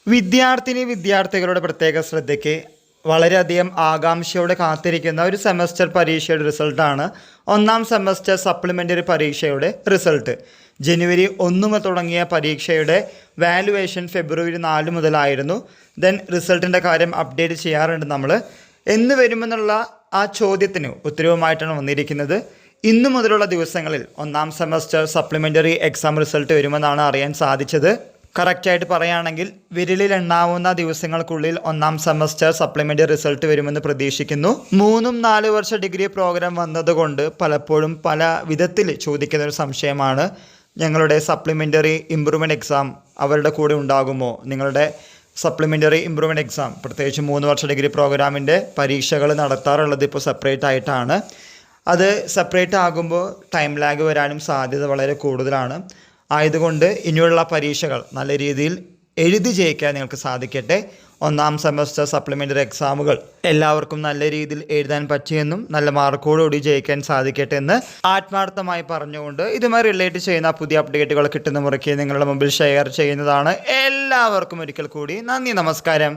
വിദ്യാർത്ഥികളുടെ പ്രത്യേക ശ്രദ്ധയ്ക്ക് വളരെയധികം ആകാംക്ഷയോടെ കാത്തിരിക്കുന്ന ഒരു സെമസ്റ്റർ പരീക്ഷയുടെ റിസൾട്ടാണ് ഒന്നാം സെമസ്റ്റർ സപ്ലിമെൻ്ററി പരീക്ഷയുടെ റിസൾട്ട്. ജനുവരി 1 മുതൽ തുടങ്ങിയ പരീക്ഷയുടെ വാലുവേഷൻ ഫെബ്രുവരി 4 മുതലായിരുന്നു. ദെൻ റിസൾട്ടിൻ്റെ കാര്യം അപ്ഡേറ്റ് ചെയ്യാറുണ്ട് നമ്മൾ. എന്ന് വരുമെന്നുള്ള ആ ചോദ്യത്തിന് ഉത്തരവുമായിട്ടാണ് വന്നിരിക്കുന്നത്. ഇന്നു മുതലുള്ള ദിവസങ്ങളിൽ ഒന്നാം സെമസ്റ്റർ സപ്ലിമെൻ്ററി എക്സാം റിസൾട്ട് വരുമെന്നാണ് അറിയാൻ സാധിച്ചത്. കറക്റ്റായിട്ട് പറയുകയാണെങ്കിൽ വിരലിൽ എണ്ണാവുന്ന ദിവസങ്ങൾക്കുള്ളിൽ ഒന്നാം സെമസ്റ്റർ സപ്ലിമെൻ്ററി റിസൾട്ട് വരുമെന്ന് പ്രതീക്ഷിക്കുന്നു. 3-4 വർഷ ഡിഗ്രി പ്രോഗ്രാം വന്നതുകൊണ്ട് പലപ്പോഴും പല വിധത്തിൽ ചോദിക്കുന്ന ഒരു സംശയമാണ്, ഞങ്ങളുടെ സപ്ലിമെൻ്ററി ഇമ്പ്രൂവ്മെൻറ്റ് എക്സാം അവരുടെ കൂടെ ഉണ്ടാകുമോ? നിങ്ങളുടെ സപ്ലിമെൻ്ററി ഇമ്പ്രൂവ്മെൻറ്റ് എക്സാം പ്രത്യേകിച്ച് 3 വർഷ ഡിഗ്രി പ്രോഗ്രാമിൻ്റെ പരീക്ഷകൾ നടത്താറുള്ളത് ഇപ്പോൾ സെപ്പറേറ്റ് ആയിട്ടാണ്. അത് സെപ്പറേറ്റ് ആകുമ്പോൾ ടൈം ലാഗ് വരാനും സാധ്യത വളരെ കൂടുതലാണ്. ആയതുകൊണ്ട് ഇനിയുള്ള പരീക്ഷകൾ നല്ല രീതിയിൽ എഴുതി ജയിക്കാൻ നിങ്ങൾക്ക് സാധിക്കട്ടെ. ഒന്നാം സെമസ്റ്റർ സപ്ലിമെൻ്ററി എക്സാമുകൾ എല്ലാവർക്കും നല്ല രീതിയിൽ എഴുതാൻ പറ്റിയെന്നും നല്ല മാർക്കോടുകൂടി ജയിക്കാൻ സാധിക്കട്ടെ എന്ന് ആത്മാർത്ഥമായി പറഞ്ഞുകൊണ്ട് ഇതുമായി റിലേറ്റ് ചെയ്യുന്ന പുതിയ അപ്ഡേറ്റുകൾ കിട്ടുന്ന മുറയ്ക്ക് നിങ്ങളുടെ മുമ്പിൽ ഷെയർ ചെയ്യുന്നതാണ്. എല്ലാവർക്കും ഒരിക്കൽ കൂടി നന്ദി, നമസ്കാരം.